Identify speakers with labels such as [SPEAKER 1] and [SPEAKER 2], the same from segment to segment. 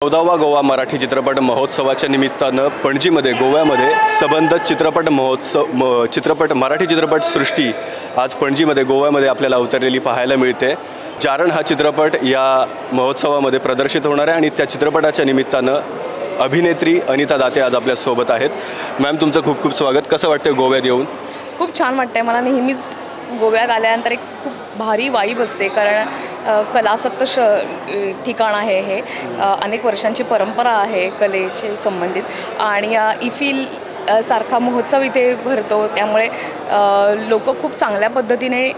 [SPEAKER 1] 14वा गोवा मराठी चित्रपट महोत्सवाच्या निमित्तानं पणजीमध्ये गोव्यामध्ये सबंध चित्रपट महोत्सव मराठी चित्रपटसृष्टी आज पणजीमध्ये गोव्यामध्ये आपल्याला अवतरलेली पाहायला मिळते। जारण हा चित्रपट या महोत्सवामध्ये प्रदर्शित होणार आहे आणि त्या चित्रपटाच्या निमित्तानं अभिनेत्री अनिता दाते आज आपल्या सोबत आहेत। मॅम, तुमचं खूप खूप स्वागत। कसं वाटतं गोव्यात येऊन?
[SPEAKER 2] खूप छान वाटतंय मला। नेहमीच गोव्यात आल्यानंतर एक खूप भारी वाईब असते, कारण कलासक्त ठिकाण आहे हे। अनेक वर्षांची परंपरा आहे कलेचे संबंधित आणि इफिल सारखा महोत्सव इथे भरतो, त्यामुळे लोक खूप चांगल्या पद्धतीने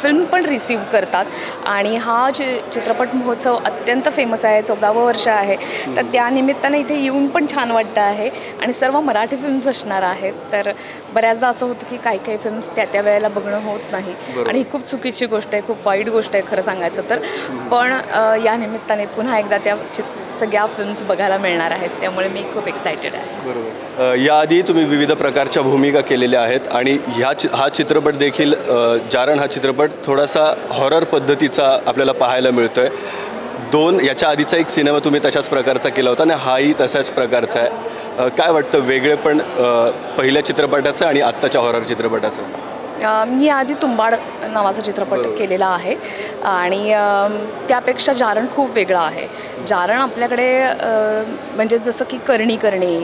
[SPEAKER 2] फिल्म पण रिसीव्ह करतात आणि हा चित्रपट महोत्सव अत्यंत फेमस आहे, 14वं वर्ष आहे। तर त्यानिमित्ताने इथे येऊन पण छान वाटतं आहे आणि सर्व मराठी फिल्म्स असणार आहेत। तर बऱ्याचदा असं होतं की काही काही फिल्म्स त्या वेळेला बघणं होत नाही आणि ही खूप चुकीची गोष्ट आहे, खूप वाईट गोष्ट आहे खरं सांगायचं तर। पण या निमित्ताने पुन्हा एकदा त्या सगळ्या फिल्म्स बघायला मिळणार आहेत, त्यामुळे मी खूप एक्सायटेड आहे।
[SPEAKER 1] बरोबर। याआधी तुम्ही विविध प्रकारच्या भूमिका केलेल्या आहेत आणि हा चित्रपट देखील जारण हा चित्रपट थोडासा हॉरर पद्धतीचा आपल्याला पाहायला मिळतोय। याच्या आधीचा एक सिनेमा तुम्ही तशाच प्रकारचा केला होता आणि हाही तशाच प्रकारचा आहे। काय वाटतं वेगळे पण पहिल्या चित्रपटाचं आणि आत्ताच्या हॉरर चित्रपटाचं?
[SPEAKER 2] मी आधी तुंबाड नावाचा चित्रपट केलेला आहे आणि त्यापेक्षा जारण खूप वेगळा आहे। जारण आपल्याकडे म्हणजे जसं की करणी करणे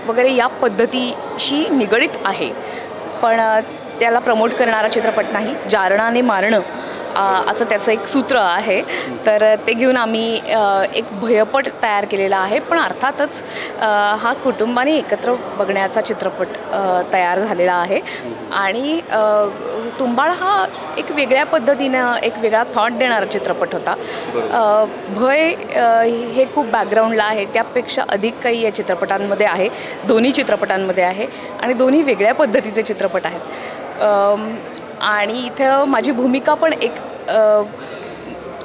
[SPEAKER 2] वगैरे या पद्धतीशी निगडित आहे, पण त्याला प्रमोट करणारा चित्रपट नाही। जारणाने मारणं असं त्याचं एक सूत्र आहे, तर ते घेऊन आम्ही एक भयपट तयार केलेला आहे। पण अर्थातच हा कुटुंबाने एकत्र बघण्याचा चित्रपट तयार झालेला आहे आणि तुंबाड हा एक वेगळ्या पद्धतीनं एक वेगळा थॉट देणारा चित्रपट होता। भय हे खूप बॅकग्राऊंडला आहे, त्यापेक्षा अधिक काही या चित्रपटांमध्ये आहे, दोन्ही चित्रपटांमध्ये आहे आणि दोन्ही वेगळ्या पद्धतीचे चित्रपट आहेत। आणि इथं माझी भूमिका पण एक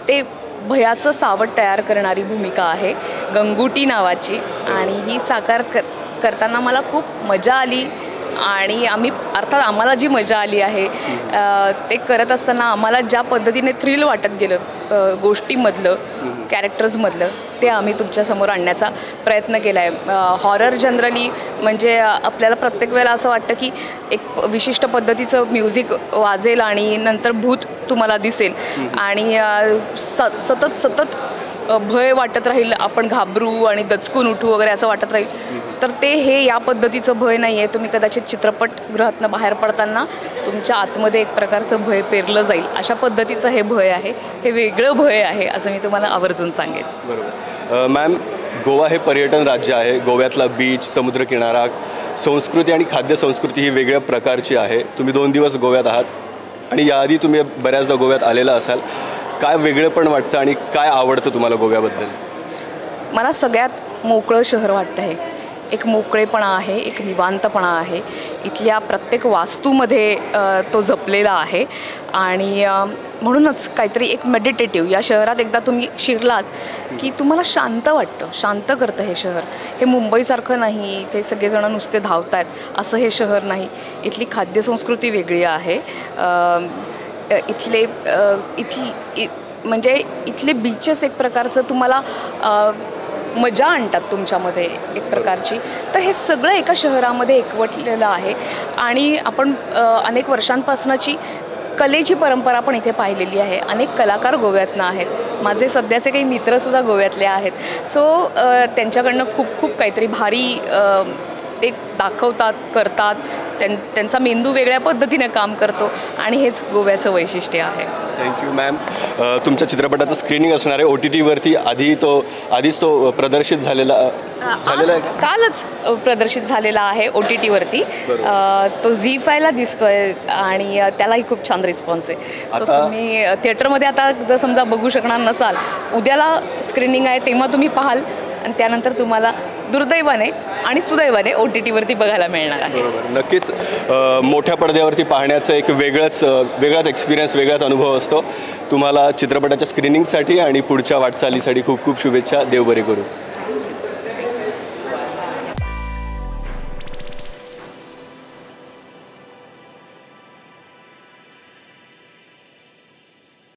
[SPEAKER 2] ते भयाचं सावट तयार करणारी भूमिका आहे, गंगुटी नावाची, आणि ही साकार करताना मला खूप मजा आली आणि अर्थात आम्हाला जी मजा आली आहे ते करत असताना आम्हाला ज्या पद्धतीने थ्रिल वाटत गेलं गोष्टीमधलं कॅरेक्टर्समधलं ते आम्ही तुमच्यासमोर आणण्याचा प्रयत्न केला आहे। हॉरर जनरली म्हणजे आपल्याला प्रत्येक वेळेला असं वाटतं की एक विशिष्ट पद्धतीचं म्युझिक वाजेल आणि नंतर भूत तुम्हाला दिसेल आणि सतत भय वाटत राहील, आपण घाबरू आणि दचकून उठू वगैरे असं वाटत राहील। तर हे या पद्धतीचं भय नाही आहे। तुम्ही कदाचित चित्रपटगृहातनं बाहेर पडताना तुमच्या आतमध्ये एक प्रकारचं भय पेरलं जाईल, अशा पद्धतीचं हे भय आहे। हे वेगळं भय आहे असं मी तुम्हाला आवर्जून सांगेन।
[SPEAKER 1] बरोबर। मॅम, गोवा हे पर्यटन राज्य आहे। गोव्यातला बीच, समुद्रकिनारा, संस्कृती आणि खाद्य संस्कृती ही वेगळ्या प्रकारची आहे। तुम्ही 2 दिवस गोव्यात आहात आणि याआधी तुम्ही बऱ्याचदा गोव्यात आलेला असाल। काय वेगळं पण वाटतं आणि काय आवडतं तुम्हाला गोव्याबद्दल?
[SPEAKER 2] मला सगळ्यात मोकळं शहर वाटतं आहे। एक मोकळेपणा आहे, एक निवांतपणा आहे। इथल्या प्रत्येक वास्तूमध्ये तो जपलेला आहे आणि म्हणूनच काहीतरी एक मेडिटेटिव्ह या शहरात एकदा तुम्ही शिरलात की तुम्हाला शांत वाटतं, शांत करतं हे शहर। हे मुंबईसारखं नाही, ते सगळेजण नुसते धावत आहेत असं हे शहर नाही। इथली खाद्यसंस्कृती वेगळी आहे। म्हणजे इथले बीचेस एक प्रकारचं तुम्हाला मजा आणतात तुमच्यामध्ये एक प्रकारची। तर हे सगळं एका शहरामध्ये एकवटलेलं आहे आणि आपण अनेक वर्षांपासूनची कलेची परंपरा पण इथे पाहिलेली आहे। अनेक कलाकार गोव्यातनं आहेत, माझे सध्याचे काही मित्रसुद्धा गोव्यातले आहेत। सो त्यांच्याकडनं खूप काहीतरी भारी ते दाखवतात, करतात। त्यांचा मेंदू वेगळ्या पद्धतीने काम करतो आणि हेच गोव्याचं वैशिष्ट्य आहे।
[SPEAKER 1] Thank you ma'am. तुमच्या चित्रपटाचं स्क्रीनिंग असणार आहे OTTवरती, आधीच तो प्रदर्शित झालेला आहे?
[SPEAKER 2] कालच प्रदर्शित झालेला आहे OTTवरती। तो झी5ला दिसतोय आणि त्यालाही खूप छान रिस्पॉन्स आहे। सो तुम्ही थिएटरमध्ये आता जर समजा बघू शकणार नसाल, उद्याला स्क्रीनिंग आहे तेव्हा तुम्ही पाहाल आणि त्यानंतर तुम्हाला दुर्दैवाने आणि सुदैवाने OTTवरती बघायला मिळणार आहे।
[SPEAKER 1] बरोबर, नक्कीच। मोठ्या पडद्यावरती पाहण्याचं एक वेगळाच एक्सपिरियन्स, वेगळाच अनुभव असतो। तुम्हाला चित्रपटाच्या स्क्रीनिंगसाठी आणि पुढच्या वाटचालीसाठी खूप शुभेच्छा। देव बरे करू।